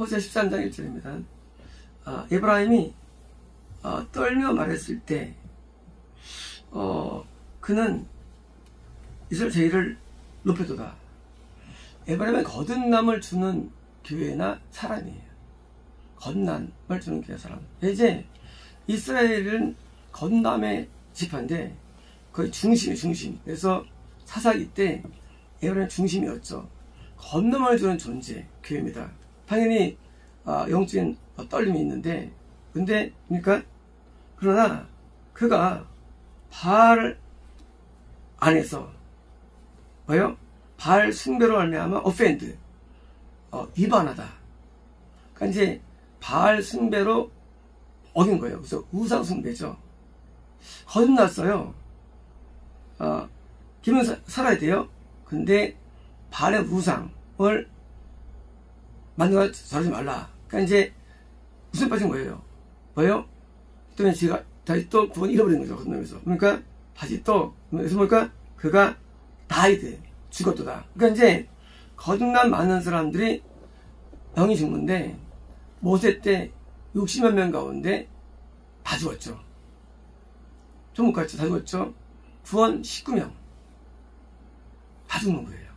호세아 13장 1절입니다. 에브라임이 떨며 말했을 때 그는 이스라엘 제1을 높여도다. 에브라임은 거듭남을 주는 교회나 사람이에요. 거듭남을 주는 교회 사람. 이제 이스라엘은 거듭남의 지파인데 거의 중심. 그래서 사사기 때 에브라임 중심이었죠. 거듭남을 주는 존재, 교회입니다. 당연히 영적인 떨림이 있는데, 근데 그러니까 그러나 그가 바알 안에서 뭐요? 바알 숭배로 말미암아 offend, 위반하다. 그러니까 이제 바알 숭배로 어긴 거예요. 그래서 우상 숭배죠. 거듭났어요. 기분 살아야 돼요. 근데 바알의 우상을 만들어 저러지 말라. 그러니까 이제 무슨 빠진 거예요? 뭐예요? 그다음에 제가 다시 또 구원 잃어버린 거죠. 거듭나면서. 그러니까 다시 또 그래서 뭘까? 그가 died, 죽었도다. 그러니까 이제 거듭난 많은 사람들이 영이 죽는데 모세 때 60만 명 가운데 다 죽었죠. 좀 못 갔죠. 다 죽었죠. 구원 19명 다 죽는 거예요.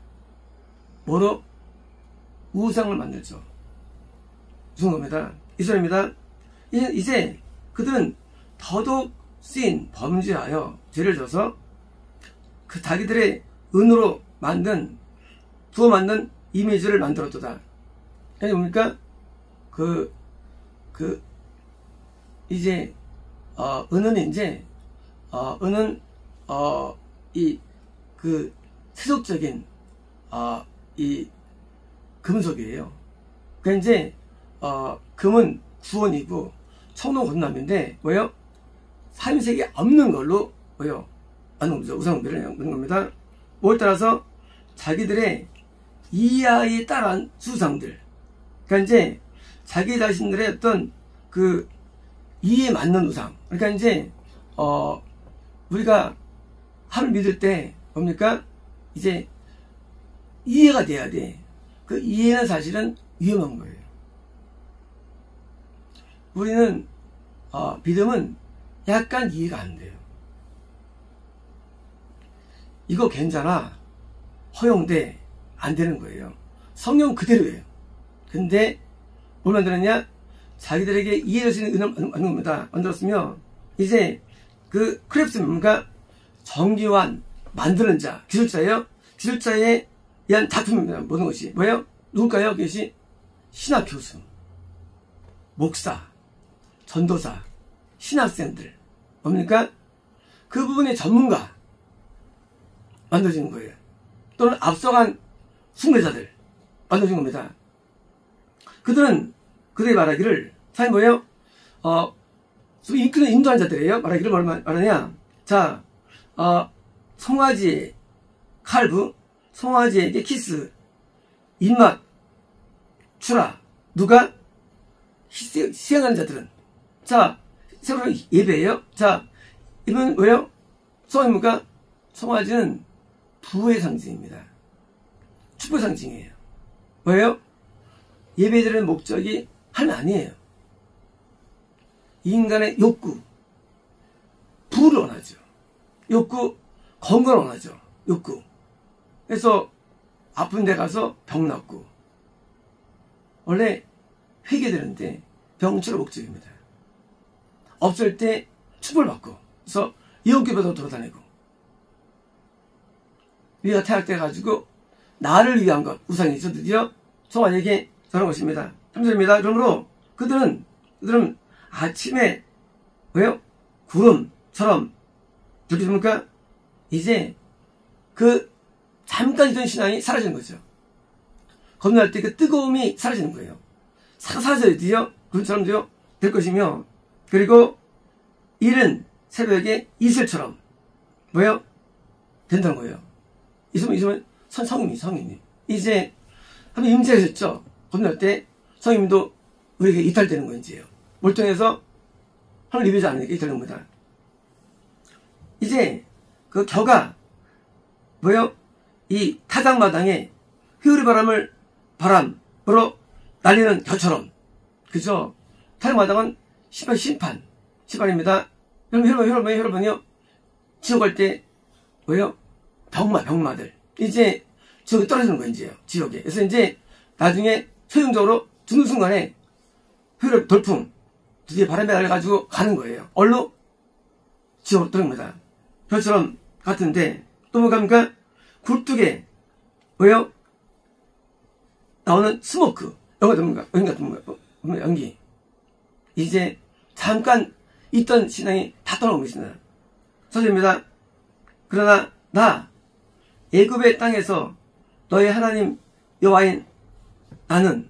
뭐로? 우상을 만들죠. 무슨 겁니다. 이스라엘입니다. 이제 그들은 더더욱 쓰인 범죄하여 죄를 져서 그 자기들의 은으로 만든 두어 만든 이미지를 만들었도다. 그러니까 뭡니까? 이제 은은 이제 은은 이 세속적인 이 금속이에요. 그러니까 이제 금은 구원이고 청동 거듭남인데 뭐예요? 삶색이 없는 걸로 뭐예요? 하는 겁니다. 우상숭배를 하는 겁니다. 뭐에 따라서 자기들의 이하에 따른 수상들, 그러니까 이제 자기 자신들의 어떤 그 이에 맞는 우상. 그러니까 이제 우리가 하나님 믿을 때 뭡니까? 이제 이해가 돼야 돼. 그 이해는 사실은 위험한 거예요. 우리는 믿음은 약간 이해가 안 돼요. 이거 괜찮아, 허용돼, 안 되는 거예요. 성경 그대로예요. 근데 뭘 만들었냐? 자기들에게 이해할 수 있는 은을 만든 겁니다. 만들었으면 이제 그 크래프트는 뭔가 정교한 만드는 자, 기술자예요. 기술자에 의한 작품입니다. 모든 것이 뭐예요? 누굴까요? 그것이 신학 교수, 목사, 전도사, 신학생들, 뭡니까? 그 부분의 전문가 만들어지는 거예요. 또는 앞서간 숭배자들 만들어진 겁니다. 그들은 그들이 말하기를, 사실 뭐예요? 이끄는 인도한 자들이에요. 말하기를 말하냐? 자, 송아지의 칼부, 송아지에게 키스, 입맛 주라. 누가? 시행하는 자들은. 자, 새로 예배예요. 자, 이건 뭐예요? 송아지입니까? 송아지는 부의 상징입니다. 축복의 상징이에요. 뭐예요? 예배드리는 목적이 하나님 아니에요. 인간의 욕구, 부를 원하죠. 욕구, 건강을 원하죠. 욕구. 그래서 아픈 데 가서 병 낫고, 원래 회개되는데 병치료 목적입니다. 없을 때 축복을 받고, 그래서 예언교회도 돌아다니고, 위가 타락돼가지고 나를 위한 것, 우상이죠. 드디어 송아지에게 저런 것입니다. 3절입니다. 그러므로 그들은 아침에 왜요? 구름처럼 이렇게 됩니까? 이제 그 잠깐 있던 신앙이 사라지는 거죠. 거듭날 때 그 뜨거움이 사라지는 거예요. 사라져야 드디어 그처럼 될 것이며, 그리고 이른 새벽에 이슬처럼 뭐예요? 된다는 거예요. 있으면 성인이 이제 한번 임재하셨죠. 거듭날 때 성인도 우리에게 이탈되는 건지예요. 몰통해서 하늘 예배자 않으니까 이탈되는 겁니다. 이제 그 겨가 뭐예요? 이 타작마당에 회오리 바람으로 날리는 겨처럼. 그죠? 타락마당은 심판입니다. 여러분이요. 지옥 갈 때, 뭐예요? 병마들. 이제, 지옥에 떨어지는 거예요, 이제요. 지옥에. 그래서 이제, 나중에, 최종적으로 죽는 순간에, 돌풍, 드디어 바람에 날려가지고 가는 거예요. 얼로? 지옥으로 떨어집니다. 별처럼 같은데, 또 뭐가 합니까? 굴뚝에, 뭐예요? 나오는 스모크. 연기. 이제, 잠깐 있던 신앙이 다 떠나오고 있습니다. 서술입니다. 그러나 나 애굽의 땅에서 너의 하나님 여호와인 나는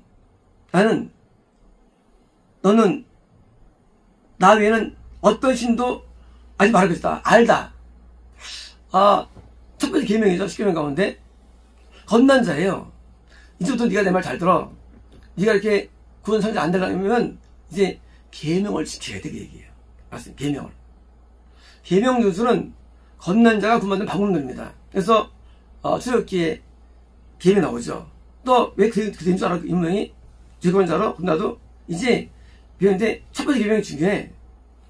너는 나 외에는 어떤 신도 아직 말할 것이다. 알다. 첫 번째 계명이죠. 10계명 가운데 겁난 자예요. 이제부터 네가 내 말 잘 들어. 네가 이렇게 구원 성자 안 되려면 이제 계명을 지켜야 돼, 그 얘기예요. 맞습니다. 계명을. 계명 준수는 겁난 자가 구원받는 방법론입니다. 그래서 출애굽기에 계명 나오죠. 또 왜 그된 줄 알아? 인명이 죄송한 자로 나도 이제 그런데 첫 번째 계명이 중요해.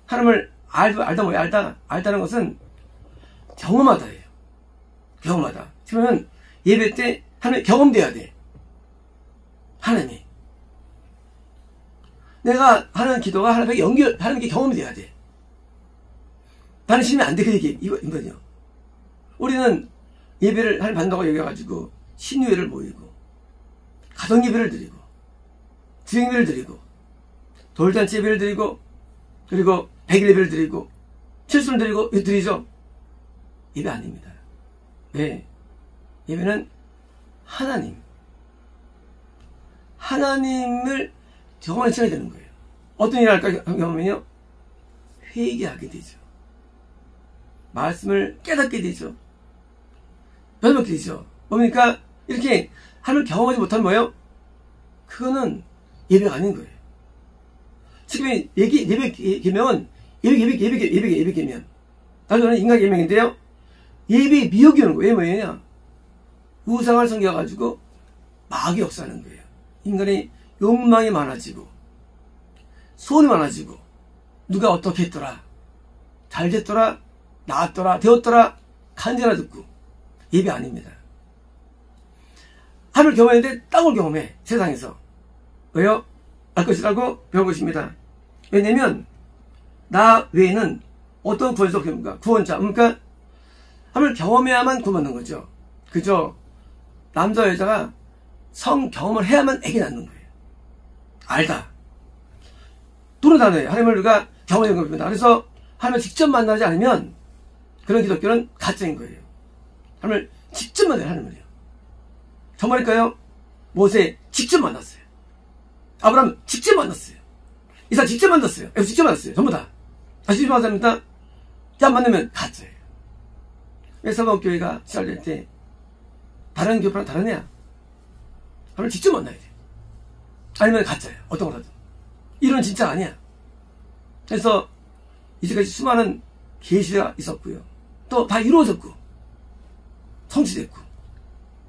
하나님을 알다는 것은 경험하다예요. 경험하다. 그러면 예배 때 하나님 경험돼야 돼. 하나님이 내가 하는 기도가 하나님께 하나님께 경험이 돼야 돼. 나는 신으면 안 돼. 그 얘기, 이거요. 우리는 예배를 하나님 받는다고 여겨가지고, 신유회를 모이고, 가정예배를 드리고, 주행예배를 드리고, 돌잔치 예배를 드리고, 그리고 백일 예배를 드리고, 칠순을 드리고, 이거 드리죠? 예배 아닙니다. 왜? 예배는 하나님을 경험을 해야 되는 거예요. 어떤 일을 할까 경험하면요? 회개하게 되죠. 말씀을 깨닫게 되죠. 변화받게 되죠. 뭡니까? 이렇게 하나님을 경험하지 못하면 뭐예요? 그거는 예배가 아닌 거예요. 지금 예배 계명은 예배 계명. 나중에는 인간 계명인데요. 예배 미혹이 오는 거예요. 왜 뭐예요? 우상을 섬겨가지고 마귀 역사하는 거예요. 인간의 욕망이 많아지고 소원이 많아지고 누가 어떻게 했더라, 잘 됐더라, 나았더라, 되었더라, 간증하나 듣고. 예배 아닙니다. 하늘을 경험했는데 땅을 경험해. 세상에서. 왜요? 알 것이라고 배운 것입니다. 왜냐면 나 외에는 어떤 구원자 없습니까? 구원자. 그러니까 하늘을 경험해야만 구원받는 거죠. 그죠? 남자 여자가 성 경험을 해야만 애기 낳는 거예요. 알다. 또는 단어예요. 하나님을 우리가 경험하는 겁니다. 그래서 하나님을 직접 만나지 않으면 그런 기독교는 가짜인 거예요. 하나님을 직접 만나요. 하나님을요. 정말일까요? 모세 직접 만났어요. 아브라함 직접 만났어요. 이삭 직접 만났어요. 에서 직접 만났어요. 전부 다. 다시 직접 만납니다. 안 만나면 가짜예요. 사방교회가 시작될 때 다른 교회랑 다른 애야. 하나님을 직접 만나야 돼. 아니면 가짜예요. 어떤 거라도. 이런 진짜 아니야. 그래서 이제까지 수많은 계시가 있었고요. 또 다 이루어졌고 성취됐고.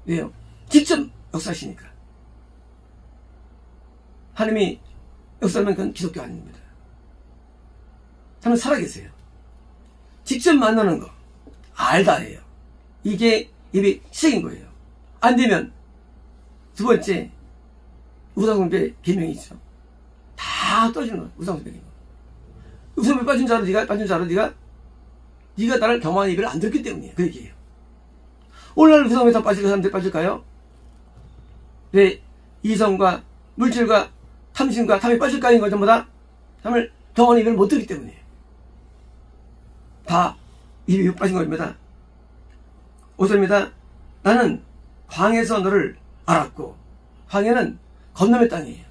왜요? 직접 역사하시니까. 하나님이 역사하면 그건 기독교 아닙니다. 하나님 살아계세요. 직접 만나는 거 알다예요. 이게 예배 시작인 거예요. 안 되면 두 번째 우상숭배 계명이죠. 다 떨어지는 거예요. 우상숭배 계명. 우상숭배 빠진 자로 네가 나를 경험하는 예배를 안 듣기 때문이에요. 그 얘기예요. 오늘날 우상숭배 다 빠질 사람들 빠질까요? 왜 이성과 물질과 탐심과 탐이 빠질까요? 이거 전부 다 탐을 경험하는 예배를 못 듣기 때문이에요. 다 입이 빠진 겁니다. 5절입니다. 나는 광야에서 너를 알았고, 광야는 건너의 땅이에요.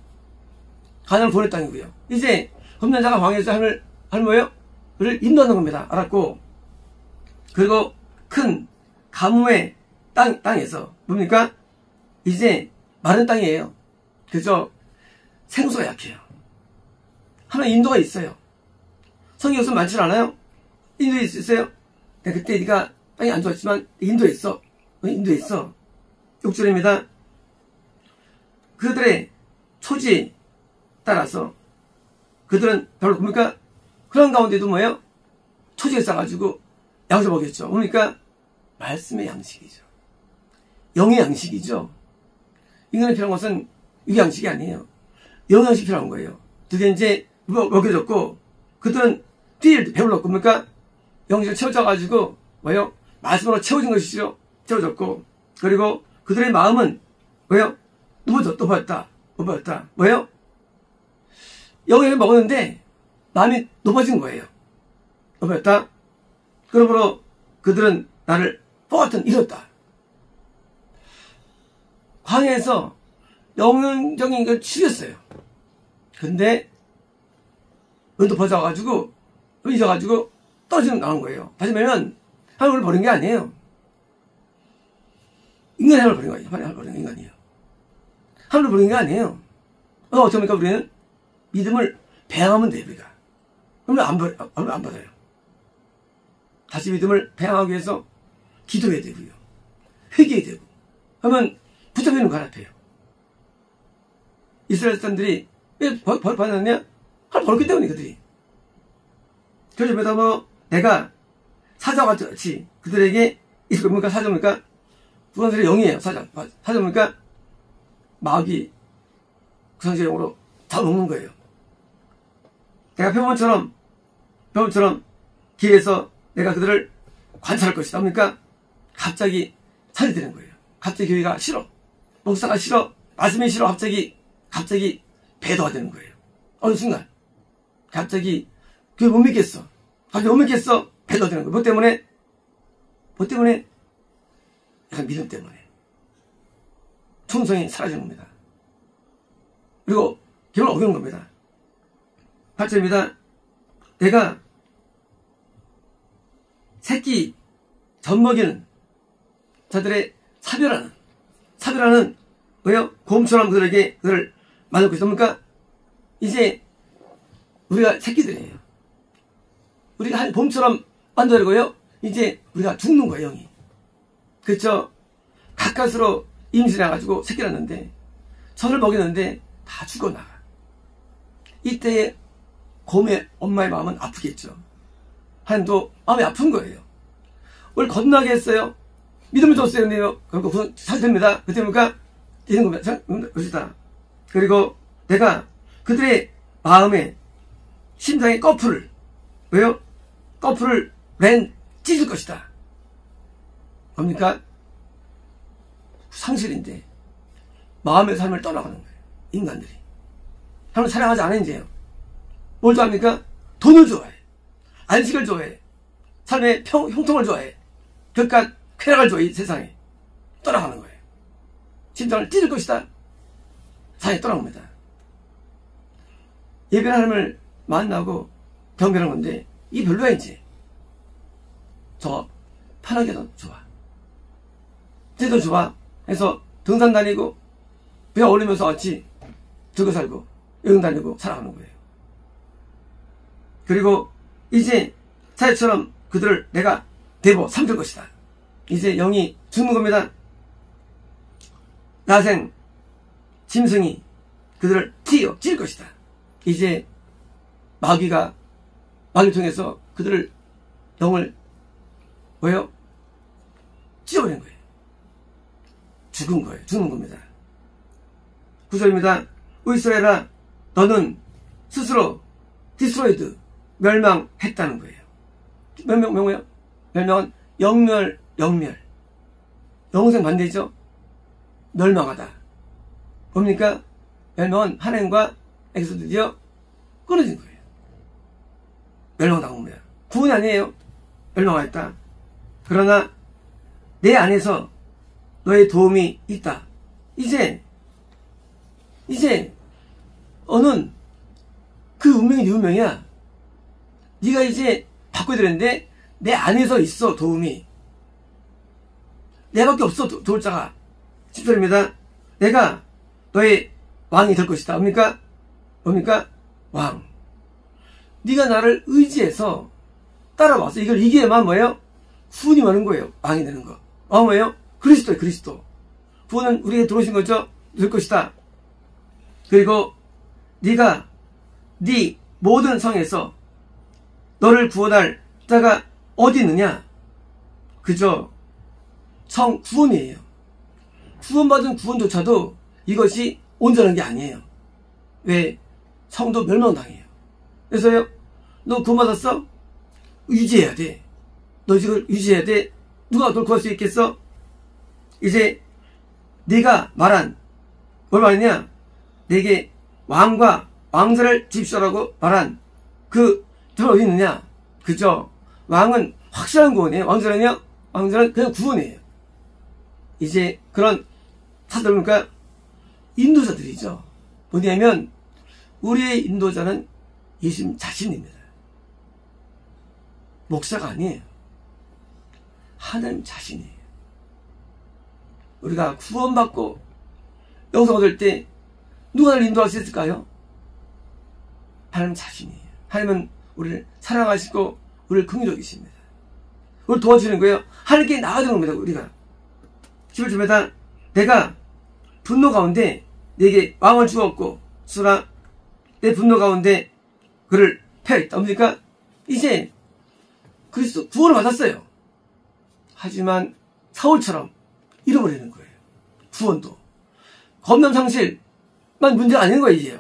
가나안을 보낼 땅이고요. 이제 겁난 자가 광야에서 하늘 뭐예요? 그를 인도하는 겁니다. 알았고, 그리고 큰 가뭄의 땅에서 뭡니까? 이제 마른 땅이에요. 그죠? 생수가 약해요. 하나님 인도가 있어요. 성경 역사 많지 않아요? 인도에 있어요? 그때 네가 땅이 안 좋았지만 인도에 있어. 인도에 있어. 6절입니다. 그들의 초지에 따라서 그들은 별로 뭡니까? 그런 가운데도 뭐예요? 초지에 싸가지고 양식을 먹였죠. 뭡니까? 말씀의 양식이죠. 영의 양식이죠. 인간이 필요한 것은 이 양식이 아니에요. 영의 양식이 필요한 거예요. 드디어 이제 먹여줬고 그들은 뛰를 배불렀고 뭡니까? 영식을 채워져가지고 뭐예요? 말씀으로 채워진 것이죠. 채워졌고 그리고 그들의 마음은 뭐예요? 높아졌다. 뭐예요? 영을 먹었는데 마음이 높아진 거예요. 높아졌다. 그러므로 그들은 나를 뽑았던 잃었다. 광야에서 영적인 걸 죽였어요. 근데 높아져가지고 잊어가지고 떨어지는 나온 거예요. 다시 말하면 하나님을 버린 게 아니에요. 인간이 하나님을 버린 거예요. 하나님을 버린 게 인간이에요. 하나님을 버린 게 아니에요. 어떻게 합니까? 우리는 믿음을 배양하면 돼요. 우리가. 그러면 안 받아요. 다시 믿음을 배양하기 위해서 기도해야 되고요. 회개해야 되고. 그러면 붙잡히는 거 같아요. 이스라엘 사람들이 왜 벌 받았느냐? 하나님 버렸기 때문에 그들이. 그래서 내가 사자와 같이 그들에게 있을 겁니까? 사자입니까? 그들의 영이에요. 사자입니까? 마귀 그 상시의 영으로 잡아먹는 거예요. 내가 표범처럼 길에서 내가 그들을 관찰할 것이다. 뭡니까? 갑자기 살이 되는 거예요. 갑자기 교회가 싫어. 목사가 싫어. 말씀이 싫어. 갑자기 배도가 되는 거예요. 어느 순간. 갑자기 교회 못 믿겠어. 배도가 되는 거예요. 뭐 때문에? 약간 믿음 때문에. 충성이 사라지는 겁니다. 그리고 기분을 어기는 겁니다. 8절입니다. 내가 새끼 젖먹이는 자들의 사별하는 왜요? 곰처럼 그들을 만들고 있습니까? 이제 우리가 새끼들이에요. 우리가 한 곰처럼 만들고요. 이제 우리가 죽는 거예요, 영이. 그렇죠? 가까스로 임신해가지고 새끼를 낳는데 젖을 먹이는데 다 죽어나가. 이때에 곰의 엄마의 마음은 아프겠죠. 하나님도 마음이 아픈 거예요. 오늘 건너게 했어요. 믿음을 줬어요. 그리고 살됩니다. 그때니까 되는 겁니다. 그렇다. 그리고 내가 그들의 마음에 심장의 꺼풀을 왜요? 꺼풀을 찢을 것이다. 뭡니까? 상실인데 마음의 삶을 떠나가는 거예요. 인간들이. 하나님 사랑하지 않은 이제요. 뭘 좋아합니까? 돈을 좋아해. 안식을 좋아해. 삶의 형통을 좋아해. 그러니까 쾌락을 좋아해. 세상에. 떠나가는 거예요. 심장을 찢을 것이다. 사랑이 떠나갑니다. 예배는 하나님을 만나고 경배하는 건데 이게 별로야 이제. 저 편하게 더 좋아. 쟤도 좋아. 해서 등산 다니고 배 어울리면서 같이 들고 살고 여행 다니고 살아가는 거예요. 그리고 이제 사회처럼 그들을 내가 대보 삼킬 것이다. 이제 영이 죽는 겁니다. 야생 짐승이 그들을 찢을 것이다. 이제 마귀를 통해서 그들을 영을 뭐예요? 찢어버린 거예요. 죽는 겁니다. 9절입니다. 이스라엘아, 너는 스스로 디스트로이드, 멸망했다는 거예요. 멸망은 영멸. 영생 반대죠? 멸망하다. 뭡니까? 멸망은 하나님과 에게서 드디어 끊어진 거예요. 멸망당한 겁니다. 구원이 아니에요. 멸망하였다. 그러나 내 안에서 너의 도움이 있다. 이제 너는 그 운명이 네 운명이야. 네가 이제 바꿔야 되는데 내 안에서 있어. 도움이. 내밖에 없어. 도울 자가. 10절입니다. 내가 너의 왕이 될 것이다. 뭡니까? 왕. 네가 나를 의지해서 따라와서 이걸 이기야만 뭐예요? 후원이 많은 거예요. 왕이 되는 거. 뭐예요? 그리스도예요. 그리스도. 구원은 우리에게 들어오신 거죠? 될 것이다. 그리고 네가 네 모든 성에서 너를 구원할 자가 어디 있느냐? 그저 성 구원이에요. 구원받은 구원조차도 이것이 온전한 게 아니에요. 왜? 성도 멸망당해요. 그래서요, 너 구원받았어? 유지해야 돼. 너 지금 유지해야 돼. 누가 널 구할 수 있겠어? 이제 네가 말한 뭘 말했냐? 내게 왕과 왕자를 집시라고 말한 그 저 어디 있느냐? 그죠? 왕은 확실한 구원이에요. 왕자는요? 왕자는 그냥 구원이에요. 이제 그런 사람들 보니까 인도자들이죠. 뭐냐면 우리의 인도자는 예수님 자신입니다. 목사가 아니에요. 하나님 자신이에요. 우리가 구원받고 영생 얻을 때 누가 나를 인도할 수 있을까요? 하나님 자신이에요. 하나님은 우리를 사랑하시고 우리를 긍휼히 여기십니다. 우리를 도와주는 거예요. 하나님께 나아가는 겁니다. 우리가 11절마다 내가 분노 가운데 내게 왕을 주었고 수라 내 분노 가운데 그를 패했다. 뭡니까? 이제 그리스도 구원을 받았어요. 하지만 사울처럼 잃어버리는 거예요. 구원도. 검남상실만 문제가 아닌 거예요. 이제요.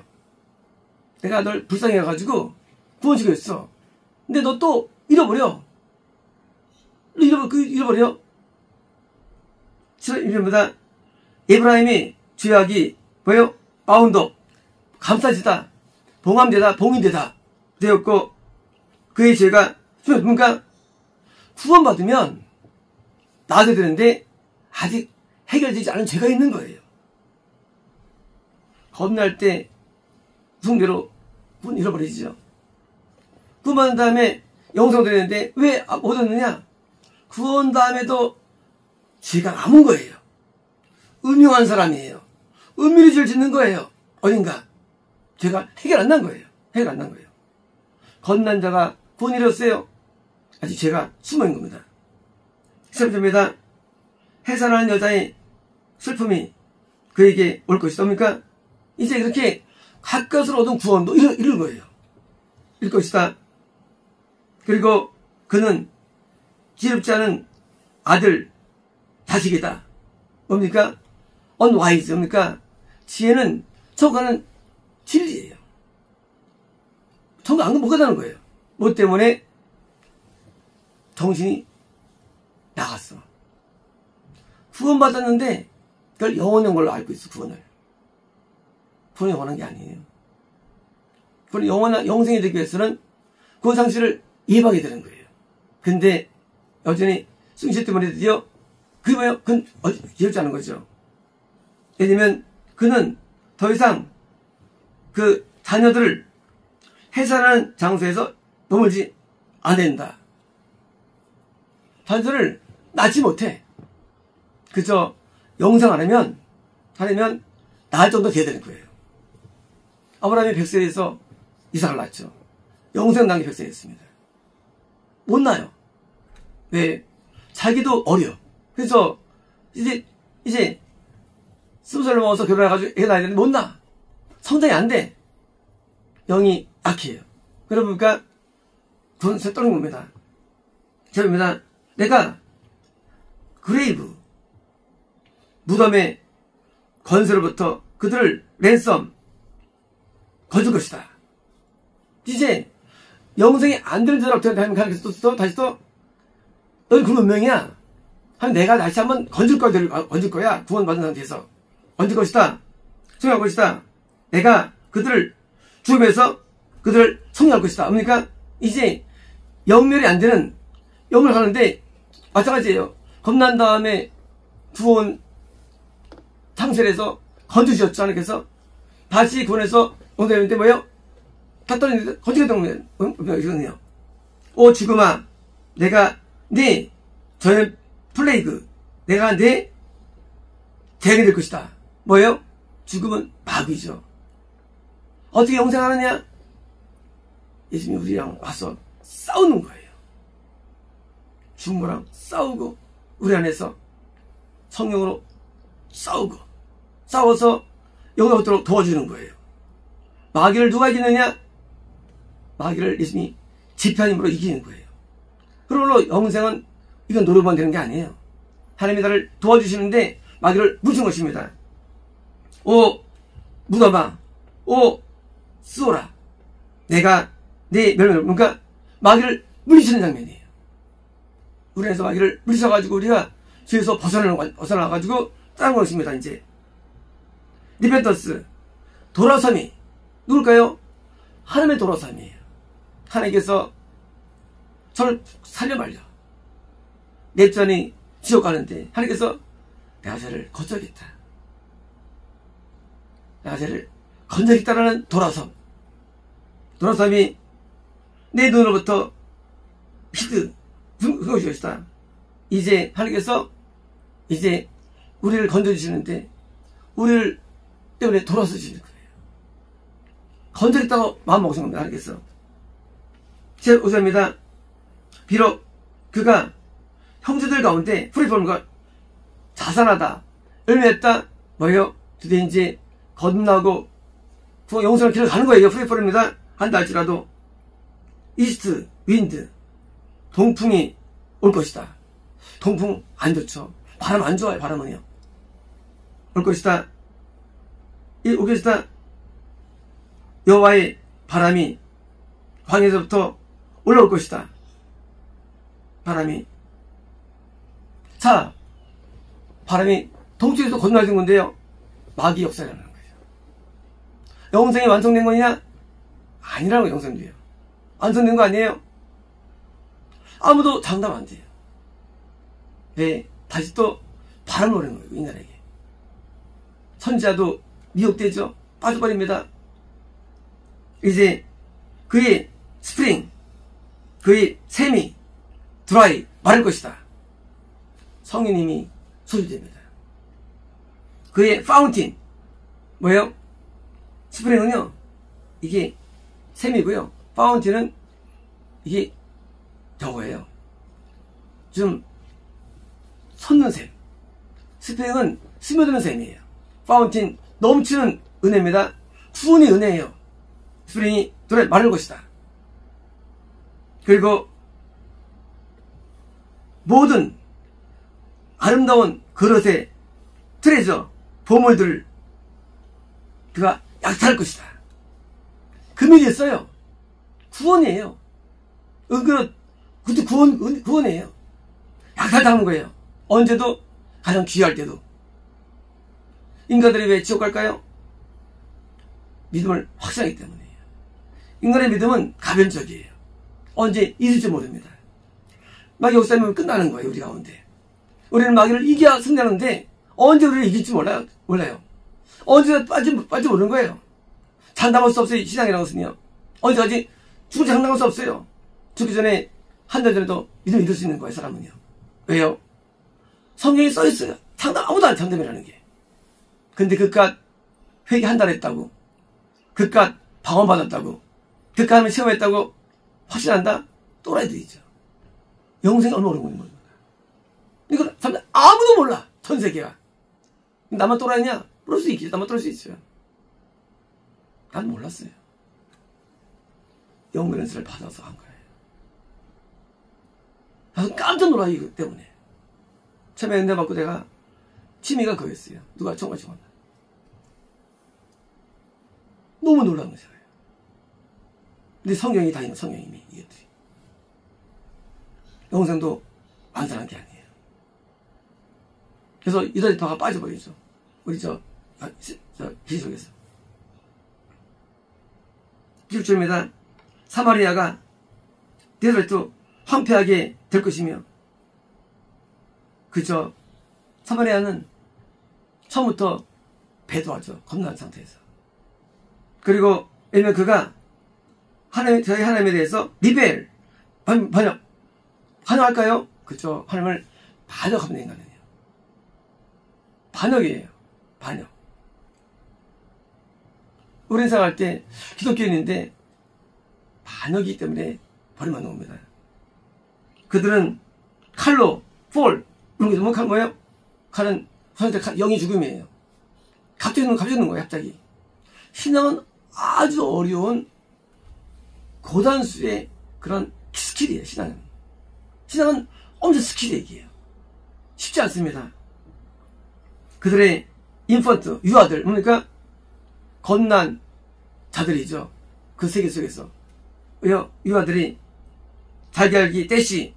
내가 널 불쌍히 해가지고 구원시켰어. 근데 너 또 잃어버려. 잃어버려. 11절마다 에브라임이 죄악이 뭐예요? 마운도 감싸지다 봉함되다 봉인되다 되었고 그의 죄가 뭔가 구원받으면 나아져야 되는데 아직 해결되지 않은 죄가 있는 거예요. 겁날 때 붕대로 구원 잃어버리죠. 구원받은 다음에 영생도 되는데 왜 못 얻느냐? 구원 다음에도 죄가 남은 거예요. 음흉한 사람이에요. 은밀히 죄를 짓는 거예요. 어딘가 죄가 해결 안 난 거예요. 해결 안 난 거예요. 겁난 자가 구원 잃었어요. 아직 죄가 숨어있는 겁니다. 13절입니다. 해산하는 여자의 슬픔이 그에게 올 것이다. 뭡니까? 이제 그렇게 가까스로 얻은 구원도 잃을 거예요. 잃을 것이다. 그리고 그는 지혜롭지 않은 아들 자식이다. 뭡니까? unwise. 뭡니까? 지혜는 저거는 진리예요. 저거 안 못 가다는 거예요. 뭐 때문에? 정신이 나갔어. 구원받았는데 그걸 영원한 걸로 알고 있어. 구원을 원한 게 아니에요. 그건 영원한 영생이 되기 위해서는 구원 상실을 예방해야 되는 거예요. 근데 여전히 승실 때문에 드디어 그게 뭐예요? 그건 지혜롭지 않은 거죠. 예를 들면 그는 더 이상 그 자녀들을 해산하는 장소에서 머물지 않는다. 자녀들을 낳지 못해. 그저 영생 안 하면 낳을 정도 돼야 되는 거예요. 아브라함이 100세에서 이삭을 낳았죠. 영생 낳은 게 100세였습니다. 못 낳아요. 왜? 자기도 어려. 그래서 이제 20살 먹어서 결혼해가지고 애 낳아야 되는데 못 낳아. 성장이 안 돼. 영이 악해요. 그러다 보니까 돈 떠는 겁니다. 저입니다. 내가 그레이브 무덤의 건설로부터 그들을 랜섬 거둘 것이다. 이제 영생이 안 되는 자라고 하면 다시 또 너희 그 운명이야. 하면 내가 다시 한번 건질 거야. 구원받은 상태에서 건질 것이다. 성공할 것이다. 내가 그들을 죽음에서 그들을 성공할 것이다. 뭡니까? 이제 영멸이 안 되는 영을 가는데 마찬가지예요. 겁난 다음에 구원 상실해서 건져주셨잖아요. 그래서 다시 구원해서 영생되는데 뭐예요? 다 떨어지는데 건지게 되는 거예요. 오 죽음아, 내가 네 저의 플레이그, 내가 네 대학이 될 것이다. 뭐예요? 죽음은 마귀죠. 어떻게 영생하느냐? 예수님이 우리랑 와서 싸우는 거예요. 죽음이랑 싸우고 우리 안에서 성령으로 싸워서 영광 얻도록 도와주는 거예요. 마귀를 누가 이기느냐? 마귀를 예수님이 지폐한 힘으로 이기는 거예요. 그러므로 영생은 이건 노력만 되는 게 아니에요. 하나님이 나를 도와주시는데 마귀를 물리치는 것입니다. 오 무덤아, 오 쓰오라, 내가 내 멸망을, 그러니까 마귀를 물리치는 장면이에요. 우리 안에서 마귀를 물리쳐가지고 우리가 죄에서 벗어나가지고 다른 것입니다. 이제 리펜턴스, 돌아섬이 누굴까요? 하나님의 돌아섬이에요. 하나님께서 저를 살려 말려 냈더니 지옥 가는데 하나님께서 내가 죄를 거저겠다, 내가 죄를 건져겠다라는 돌아섬. 돌아섬이 내 눈으로부터 히드 그것이 것이다. 이제 하나님께서 이제 우리를 건져주시는데 우리를 때문에 돌아서시는 거예요. 건져겠다고 마음먹으신 겁니다. 하나님께서. 제 5절입니다. 비록 그가 형제들 가운데 프리폼과 자살하다 열매했다 뭐예요? 드디어 이제 거듭나고 영생의 길을 가는 거예요. 프리폼입니다. 한다 할지라도 이스트 윈드, 동풍이 올 것이다. 동풍 안 좋죠. 바람 안 좋아요. 바람은요. 올 것이다. 올 것이다. 여호와의 바람이 광야에서부터 올라올 것이다. 바람이. 자, 바람이 동쪽에서 건너가는 건데요. 마귀 역사라는 거예요. 영생이 완성된 거냐? 아니라고. 영생도요. 완성된 거 아니에요? 아무도 장담 안 돼요. 왜? 다시 또 바람을 오는 거예요. 이 나라에게. 선지자도 미혹되죠. 빠져버립니다. 이제 그의 스프링, 그의 샘이 드라이 마를 것이다. 성령님이 소유됩니다. 그의 파운틴 뭐예요? 스프링은요 이게 샘이고요, 파운틴은 이게 저거예요. 좀 솟는 샘. 스프링은 스며드는 샘이에요. 파운틴 넘치는 은혜입니다. 구원이 은혜예요. 스프링이 드라이 마를 것이다. 그리고 모든 아름다운 그릇의 트레저, 보물들 그가 약탈할 것이다. 그 일이 있어요. 구원이에요. 그것도 구원이에요. 약탈당한 거예요. 언제도, 가장 귀할 때도. 인간들이 왜 지옥 갈까요? 믿음을 확신하기 때문이에요. 인간의 믿음은 가변적이에요. 언제 있을지 모릅니다. 마귀 역사면 끝나는 거예요. 우리 가운데. 우리는 마귀를 이겨야 승리하는데 언제 우리를 이길지 몰라요. 언제 빠질지 모르는 거예요. 장담할 수 없어요. 신앙이라는 것은요. 언제까지 죽을지 장담할 수 없어요. 죽기 전에 한 달 전에도 믿음을 잃을 수 있는 거예요. 사람은요. 왜요? 성경에 써있어요. 아무도 안 장담이라는 게. 근데 그깟 회개 한 달 했다고, 그깟 방언받았다고, 그깟 하면 시험했다고 확신한다? 또라이들이죠. 영생이 얼마나 오래 걸리는 겁니까? 이걸 아무도 몰라. 전 세계가. 나만 또라이냐? 그럴 수 있겠지. 나만 또라일 수 있어요. 난 몰랐어요. 영문 연수를 받아서 한 거예요. 나도 깜짝 놀라. 이거 때문에. 처음에 은혜 받고 내가 취미가 그거였어요. 누가 정말 좋아한다. 너무 놀라운 거잖아요. 근데 성경이 다 있는 성경님이 이것들이. 영생도 완전한 게 아니에요. 그래서 이다리파가 빠져버리죠. 우리 기속에서. 10절입니다. 사마리아가 데살트 황폐하게 될 것이며, 그저 사마리아는 처음부터 배도하죠. 겁난 상태에서. 그리고 왜냐면 그가 저희 하나님에 대해서 리벨 반역할까요? 그쵸. 하나님을 반역하면 인간은요. 반역이에요. 반역. 우리 생각할 때 기독교인인데 반역이기 때문에 버림받는 겁니다. 그들은 칼로 폴 이런 게 너무 뭐예요? 칼은 선생님한테 영이 죽음이에요. 갑자기 있는 거예요. 갑자기. 신앙은 아주 어려운 고단수의 그런 스킬이에요. 신앙은 엄청 스킬 얘기예요. 쉽지 않습니다. 그들의 인펀트, 유아들, 뭡니까? 겁난 자들이죠. 그 세계 속에서. 왜요? 유아들이 달걀기 떼시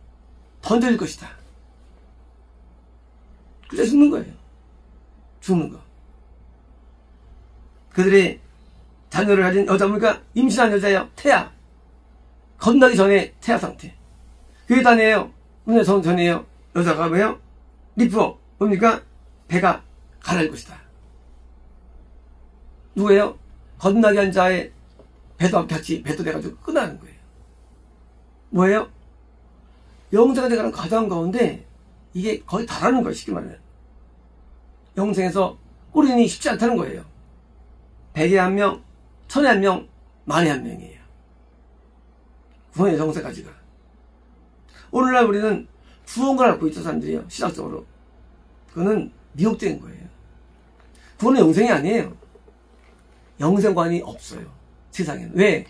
던져질 것이다. 그래서 죽는 거예요. 죽는 거. 그들의 자녀를 가진 여자, 뭡니까? 임신한 여자예요. 태아. 겁나기 전에 태아 상태. 그게 다네요. 전에요. 여자가 왜요? 리프업. 뭡니까? 배가 가라질 것이다. 누구예요? 겁나게 한 자의 배도 같이 배도 돼가지고 끝나는 거예요. 뭐예요? 영생에 대한 과정 가운데 이게 거의 다라는 거예요. 쉽게 말하면. 영생에서 꼬리는 쉽지 않다는 거예요. 100에 1명, 1000에 1명, 만에 1명이에요. 구원의 영생까지가. 오늘날 우리는 구원을 갖고 있죠, 사람들이요. 시각적으로. 그거는 미혹된 거예요. 구원은 영생이 아니에요. 영생관이 없어요. 세상에는. 왜?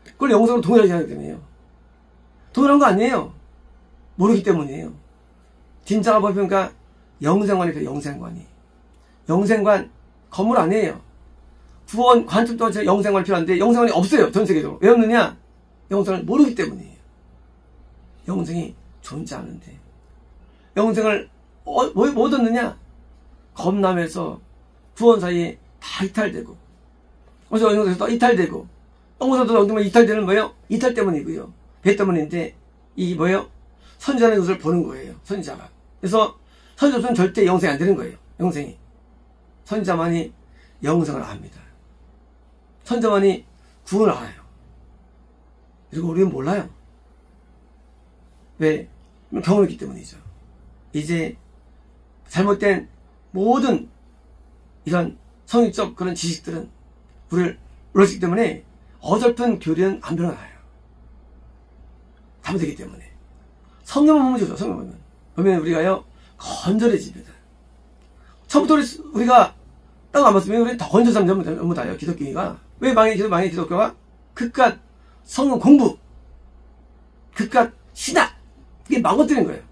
그걸 영생으로 동일하지 않기 때문이에요. 동일한 거 아니에요. 모르기 때문이에요. 진짜가 보니까 영생관이 영생관이. 영생관 건물 아니에요. 구원 관점도 영생관이 필요한데 영생관이 없어요. 전 세계적으로. 왜 없느냐? 영생을 모르기 때문이에요. 영생이 존재하는데. 영생을 뭐 얻었느냐? 겁남에서 구원 사이에 다 이탈되고, 어서 영생에서 이탈되고, 영생에서 이탈되는 뭐예요? 이탈 때문이고요. 배 때문인데, 이 뭐예요? 선지자는 것을 보는 거예요. 선지자가. 그래서 선지자 없으면 절대 영생이 안 되는 거예요. 영생이. 선지자만이 영생을 압니다. 선지자만이 구원을 알아요. 그리고 우리는 몰라요. 왜? 경험했기 때문이죠. 이제 잘못된 모든 이런 성의적 그런 지식들은 우리를 울었기 때문에 어설픈 교리는 안 변화나요. 잘못되기 때문에. 성경만 보면 좋죠. 성경만 보면. 보면 우리가요 건전해집니다. 처음부터 우리가 딱 안 봤으면 우리 더 건전한 사람 전부 다요. 기독교가. 왜 망해 기독교가? 그깟 성경 공부, 그깟 신학, 그게 망가뜨린 거예요.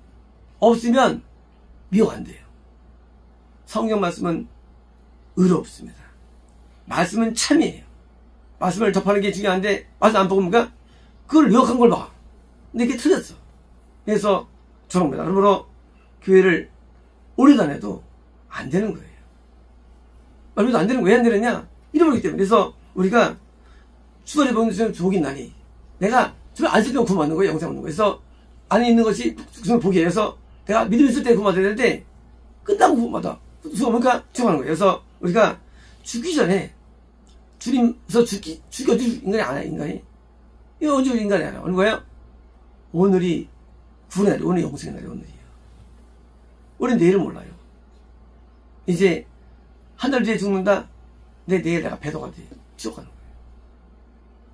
없으면 미혹 안 돼요. 성경 말씀은 의롭습니다. 말씀은 참이에요. 말씀을 접하는 게 중요한데 말씀 안 보고 뭡니까? 그걸 미혹한 걸 봐. 근데 이게 틀렸어. 그래서 죄송합니다. 그러므로 교회를 오래 다녀도 안 되는 거예요. 말도 안 되는 거 왜 안 되느냐? 잃어버리기 때문에. 그래서 우리가 수도를 보는 것은 복이 나니 내가 주변 안 쓸 때 구원 받는 거예요. 영생 받는 거예요. 그래서 안에 있는 것이 복이에요. 그래서 내가 믿음 있을 때 구원 받아야 되는데 끝나고 구원 받아. 그러니까 죽어가는 거예요. 그래서 우리가 죽기 전에 주님서 죽여줄 인간이 안 해요. 인간이. 이거 언제 인간이 안 해요. 어느 거예요? 오늘이 구원의 날이, 오늘 영생의 날이 오늘이에요. 우리는 내일을 몰라요. 이제 한 달 뒤에 죽는다? 내일 내가 배도가 돼. 지옥 가는 거예요.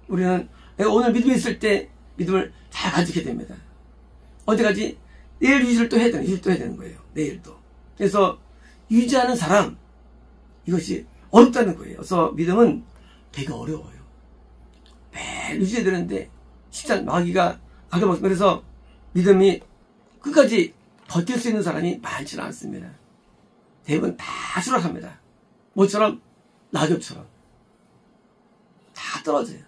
우리는 내가 오늘 믿음이 있을 때 믿음을 잘 간직해야 됩니다. 언제까지? 내일 유지를 또 해야 되는 거예요. 내일도. 그래서 유지하는 사람, 이것이 어렵다는 거예요. 그래서 믿음은 되게 어려워요. 매일 유지해야 되는데 쉽지 않, 마귀가 가져먹습니다. 그래서 믿음이 끝까지 버틸 수 있는 사람이 많지는 않습니다. 대부분 다 추락합니다. 뭐처럼? 낙엽처럼. 다 떨어져요.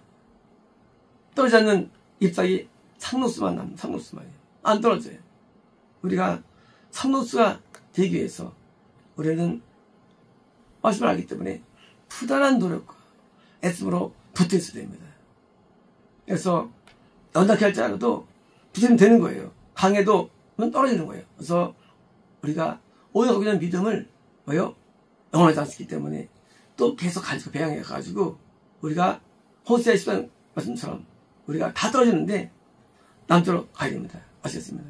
떨어지지 않는 잎사귀 상록수만 남는 상록수만이에요. 안 떨어져요. 우리가 상록수가 되기 위해서 우리는 말씀을 알기 때문에 부단한 노력과 애씀으로 붙어 있어야 됩니다. 그래서 연약해 할지 알아도 붙으면 되는 거예요. 강해도 떨어지는 거예요. 그래서 우리가 오늘 갖고 있는 믿음을 뭐요? 영원하지 않기 때문에 또 계속 가지고 배양해가지고 우리가 호세아 10장 말씀처럼 우리가 다 떨어지는데 남쪽으로 가야 됩니다. 아시겠습니다.